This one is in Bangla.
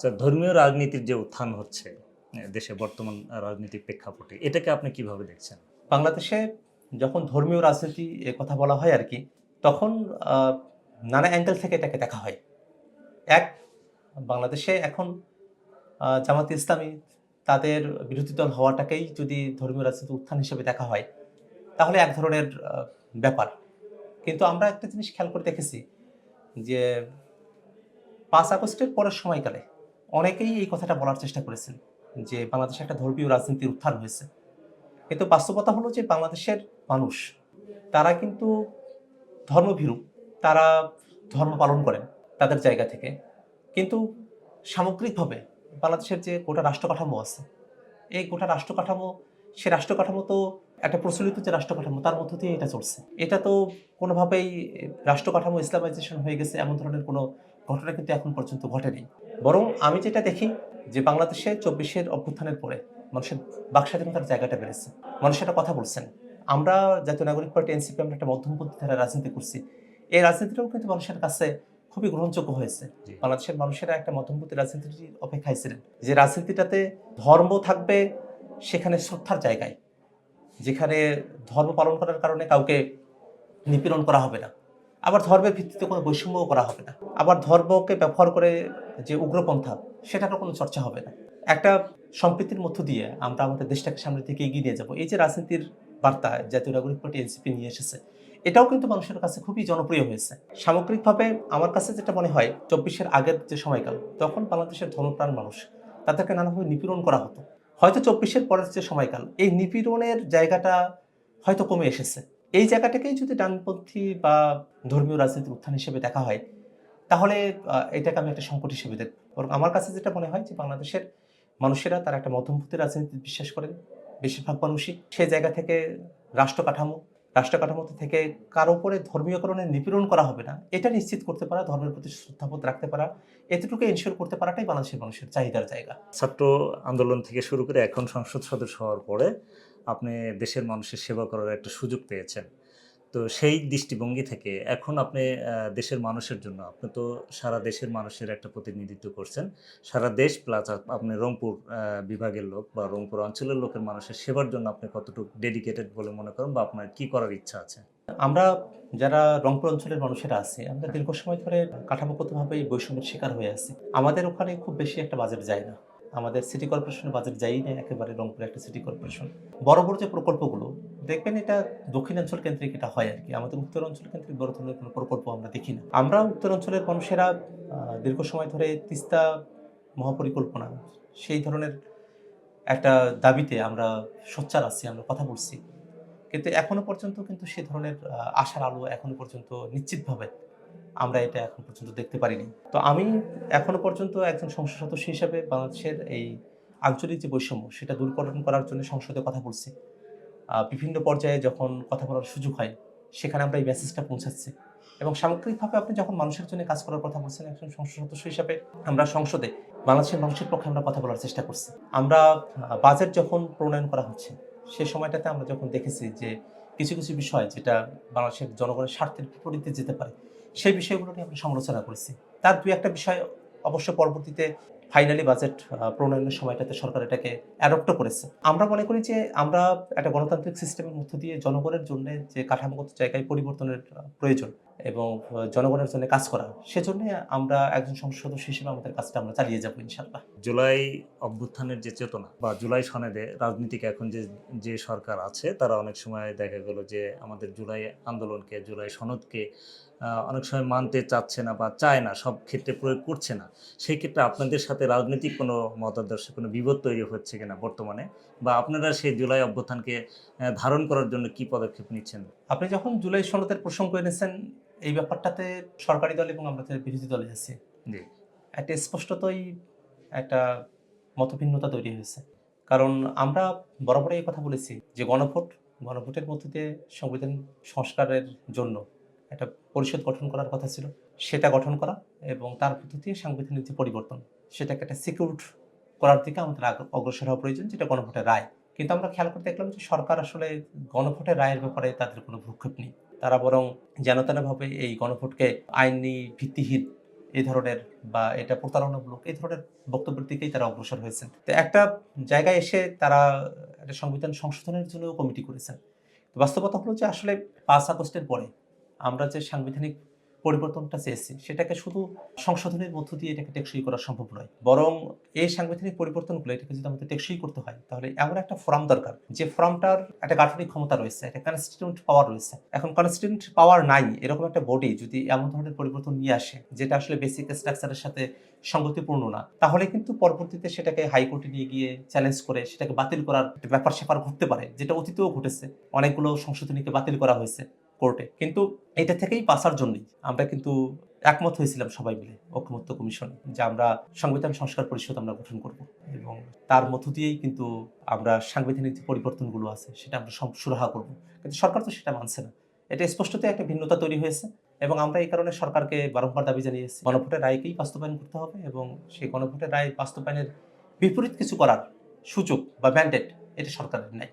আচ্ছা, ধর্মীয় রাজনীতির যে উত্থান হচ্ছে দেশে বর্তমান রাজনৈতিক প্রেক্ষাপটে, এটাকে আপনি কিভাবে দেখছেন? বাংলাদেশে যখন ধর্মীয় রাজনীতি এ কথা বলা হয় আর কি, তখন আহ, নানা অ্যাঙ্গেল থেকে এটাকে দেখা হয়। এক, বাংলাদেশে এখন জামাতে ইসলামী তাদের বিরোধী দল হওয়াটাকেই যদি ধর্মীয় রাজনীতির উত্থান হিসেবে দেখা হয়, তাহলে এক ধরনের ব্যাপার। কিন্তু আমরা একটা জিনিস খেয়াল করে দেখেছি যে 5 আগস্টের পরের সময়কালে অনেকেই এই কথাটা বলার চেষ্টা করেছেন যে বাংলাদেশে একটা ধর্মীয় রাজনীতির উত্থান হয়েছে। কিন্তু বাস্তবতা হলো যে বাংলাদেশের মানুষ তারা কিন্তু ধর্মভীরু, তারা ধর্ম পালন করেন তাদের জায়গা থেকে। কিন্তু সামগ্রিকভাবে বাংলাদেশের যে গোটা রাষ্ট্র কাঠামো আছে, এই গোটা রাষ্ট্র কাঠামো, সে রাষ্ট্র কাঠামো তো একটা প্রচলিত যে রাষ্ট্র কাঠামো তার মধ্য দিয়ে এটা চলছে। এটা তো কোনোভাবেই রাষ্ট্র কাঠামো ইসলামাইজেশন হয়ে গেছে এমন ধরনের কোনো ঘটনা কিন্তু এখন পর্যন্ত ঘটেনি। বরং আমি যেটা দেখি যে বাংলাদেশে 24-এর অভ্যুত্থানের পরে মানুষের বাকস্বাধীনতার জায়গাটা বেড়েছে, মানুষ একটা কথা বলছেন। আমরা জাতীয় নাগরিক পার্টি এনসিপি আমরা একটা মধ্যমপন্থী ধারা রাজনীতি করছি, এই রাজনীতিটাও কিন্তু মানুষের কাছে খুবই গ্রহণযোগ্য হয়েছে। জি। বাংলাদেশের মানুষেরা একটা মধ্যমপন্থী রাজনীতির অপেক্ষায় ছিলেন, যে রাজনীতিটাতে ধর্ম থাকবে সেখানে শ্রদ্ধার জায়গায়, যেখানে ধর্ম পালন করার কারণে কাউকে নিপীড়ন করা হবে না, আবার ধর্মের ভিত্তিতে কোনো বৈষম্যও করা হবে না, আবার ধর্মকে ব্যবহার করে যে উগ্রপন্থা সেটারও কোনো চর্চা হবে না। একটা সম্প্রীতির মধ্য দিয়ে আমরা আমাদের দেশটাকে সামনের দিকে এগিয়ে নিয়ে যাবো, এই যে রাজনীতির বার্তা জাতীয় নাগরিক পার্টি এনসিপি নিয়ে এসেছে, এটাও কিন্তু মানুষের কাছে খুবই জনপ্রিয় হয়েছে। সামগ্রিকভাবে আমার কাছে যেটা মনে হয় 24-এর আগের যে সময়কাল, তখন বাংলাদেশের ধর্মপ্রাণ মানুষ তাদেরকে নানাভাবে নিপীড়ন করা হতো। হয়তো 24-এর পরের যে সময়কাল, এই নিপীড়নের জায়গাটা হয়তো কমে এসেছে। এই জায়গাটাকেই যদি ডানপন্থী বা ধর্মীয় রাজনীতির উত্থান হিসেবে দেখা হয়, তাহলে এটাকে আমি একটা সংকট হিসেবে দেখব। বরং আমার কাছে যেটা মনে হয় যে বাংলাদেশের মানুষেরা তারা একটা মধ্যমপন্থী রাজনীতি বিশ্বাস করেন, বেশিরভাগ মানুষই। সেই জায়গা থেকে রাষ্ট্র কাঠামো থেকে কারো উপরে ধর্মীয়করণের নিপীড়ন করা হবে না, এটা নিশ্চিত করতে পারা, ধর্মের প্রতি শ্রদ্ধাবোধ রাখতে পারা, এতটুকু এনশিওর করতে পারাটাই বাংলাদেশের মানুষের চাহিদার জায়গা। ছাত্র আন্দোলন থেকে শুরু করে এখন সংসদ সদস্য হওয়ার পরে আপনি দেশের মানুষের সেবা করার একটা সুযোগ পেয়েছেন। তো সেই দৃষ্টিভঙ্গি থেকে এখন আপনি দেশের মানুষের জন্য, আপনি তো সারা দেশের মানুষের একটা প্রতিনিধিত্ব করছেন। সারা দেশ প্লাস আপনি রংপুর বিভাগের লোক বা রংপুর অঞ্চলের লোকের মানুষের সেবার জন্য আপনি কতটুকু ডেডিকেটেড বলে মনে করেন, বা আপনার কি করার ইচ্ছা আছে? আমরা যারা রংপুর অঞ্চলের মানুষেরা আছি, আমরা দীর্ঘ সময় ধরে কাঠামোগতভাবে এই বৈষম্যের শিকার হয়ে আছি। আমাদের ওখানে খুব বেশি একটা বাজেট যায় না, আমাদের সিটি কর্পোরেশনের বাজেট যায়ই না একেবারে। রংপুরে একটা সিটি কর্পোরেশন, বড় বড় যে প্রকল্পগুলো দেখবেন, এটা দক্ষিণাঞ্চল কেন্দ্রিক এটা হয় আর কি। আমাদের উত্তরাঞ্চল কেন্দ্রিক বড় ধরনের কোনো প্রকল্প আমরা দেখি না। আমরা উত্তরাঞ্চলের মানুষেরা দীর্ঘ সময় ধরে তিস্তা মহাপরিকল্পনা, সেই ধরনের একটা দাবিতে আমরা সোচ্চার আছি, আমরা কথা বলছি। কিন্তু এখনো পর্যন্ত কিন্তু সে ধরনের আশার আলো এখনো পর্যন্ত নিশ্চিতভাবে আমরা এটা এখন পর্যন্ত দেখতে পারিনি। তো আমি এখনো পর্যন্ত একজন সংসদ সদস্য হিসেবে বাংলাদেশের এই আঞ্চলিক যে বৈষম্য সেটা দূরীকরণ করার জন্য সংসদে কথা বলছি। বিভিন্ন পর্যায়ে যখন কথা বলার সুযোগ হয়, সেখানে আমরা এই মেসেজটা পৌঁছাচ্ছি। এবং সামগ্রিকভাবে আপনি যখন মানুষের জন্য কাজ করার কথা বলছেন, একজন সংসদ সদস্য হিসেবে আমরা সংসদে বাংলাদেশের মানুষের পক্ষে আমরা কথা বলার চেষ্টা করছি। আমরা বাজেট যখন প্রণয়ন করা হচ্ছে, সে সময়টাতে আমরা যখন দেখেছি যে কিছু কিছু বিষয় যেটা বাংলাদেশের জনগণের স্বার্থের বিপরীতে যেতে পারে, সেই বিষয়গুলো নিয়ে আমরা সমালোচনা করেছি। তার দুই একটা বিষয় অবশ্য পরবর্তীতে ফাইনালি বাজেট প্রণয়নের সময়টাতে সরকার এটাকে অ্যাডপ্টও করেছে। আমরা মনে করি যে আমরা একটা গণতান্ত্রিক সিস্টেমের মধ্য দিয়ে জনগণের জন্য যে কাঠামোগত জায়গায় পরিবর্তনের প্রয়োজন এবং জনগণের জন্য কাজ করা, সেজন্য আমরা একজন সংসদ সদস্য হিসেবে আমাদের কাজটা আমরা চালিয়ে যাবো ইনশাআল্লাহ। জুলাই অভ্যুত্থানের যে চেতনা বা জুলাই সনদে রাজনীতিক এখন যে যে সরকার আছে, তারা অনেক সময় দেখা গেল যে আমাদের জুলাই আন্দোলনকে, জুলাই সনদকে অনেক সময় মানতে চাচ্ছে না বা চায় না, সব ক্ষেত্রে প্রয়োগ করছে না। সেই ক্ষেত্রে আপনাদের সাথে রাজনৈতিক কোনো মতাদর্শে কোনো বিভেদ তৈরি হচ্ছে কিনা বর্তমানে, বা আপনারা সেই জুলাই অভ্যুত্থানকে ধারণ করার জন্য কি পদক্ষেপ নিচ্ছেন? আপনি যখন জুলাই সনদের প্রসঙ্গ এনেছেন, এই ব্যাপারটাতে সরকারি দল এবং আমরা যারা বিরোধী দলে আছি, জি। একটা স্পষ্টতই একটা মতভিন্নতা তৈরি হয়েছে। কারণ আমরা বরাবরই এই কথা বলেছি যে গণভোটের মধ্য দিয়ে সংবিধান সংস্কারের জন্য একটা পরিষদ গঠন করার কথা ছিল, সেটা গঠন করা এবং তার মধ্য দিয়ে সাংবিধানিক যে পরিবর্তন, সেটাকে একটা সিকিউরড করার দিকে আমাদের অগ্রসর হওয়া প্রয়োজন, যেটা গণভোটের রায়। কিন্তু আমরা খেয়াল করে দেখলাম যে সরকার আসলে গণভোটের রায়ের ব্যাপারে তাদের কোনো ভ্রুক্ষেপ নেই। তারা বরং যেন তেনভাবে এই গণভোটকে আইনি ভিত্তিহীন এই ধরনের বা এটা প্রতারণামূলক এই ধরনের বক্তব্যের দিকেই তারা অগ্রসর হয়েছেন। তো একটা জায়গায় এসে তারা একটা সংবিধান সংশোধনের জন্য কমিটি করেছেন। তো বাস্তবতা হলো যে আসলে 5 আগস্টের পরে আমরা যে সাংবিধানিক পরিবর্তনটা চেয়েছি সেটাকে শুধু সংশোধনের মধ্য দিয়ে এটাকে টেকসই করা সম্ভব নয়, বরং এই সাংবিধানিক পরিবর্তনগুলো এটাকে যদি আমাদের টেকসই করতে হয় তাহলে এমন একটা ফোরাম দরকার যে ফোরামটার একটা গাঠনিক ক্ষমতা রয়েছে, একটা কনস্টিটিউন্ট পাওয়ার রয়েছে। এখন কনস্টিটিউন্ট পাওয়ার নাই এরকম একটা বডি যদি এমন ধরনের পরিবর্তন নিয়ে আসে যেটা আসলে বেসিক স্ট্রাকচারের সাথে সঙ্গতিপূর্ণ না, তাহলে কিন্তু পরবর্তীতে সেটাকে হাইকোর্টে নিয়ে গিয়ে চ্যালেঞ্জ করে সেটাকে বাতিল করার একটা ব্যাপার স্যাপার ঘটতে পারে, যেটা অতীতেও ঘটেছে। অনেকগুলো সংশোধনীকে বাতিল করা হয়েছে কোর্টে। কিন্তু এটা থেকেই বাঁচার জন্যই আমরা কিন্তু একমত হয়েছিলাম সবাই মিলে ঐকমত্য কমিশনে যে আমরা সংবিধান সংস্কার পরিষদ আমরা গঠন করব, এবং তার মধ্য দিয়েই কিন্তু আমরা সাংবিধানিক যে পরিবর্তনগুলো আছে সেটা আমরা সুরাহা করব। কিন্তু সরকার তো সেটা মানছে না। এটা স্পষ্টতই একটা ভিন্নতা তৈরি হয়েছে, এবং আমরা এই কারণে সরকারকে বারংবার দাবি জানিয়েছি গণভোটের রায়কেই বাস্তবায়ন করতে হবে, এবং সেই গণভোটের রায় বাস্তবায়নের বিপরীত কিছু করার সুযোগ বা ম্যান্ডেট এটা সরকারের নাই।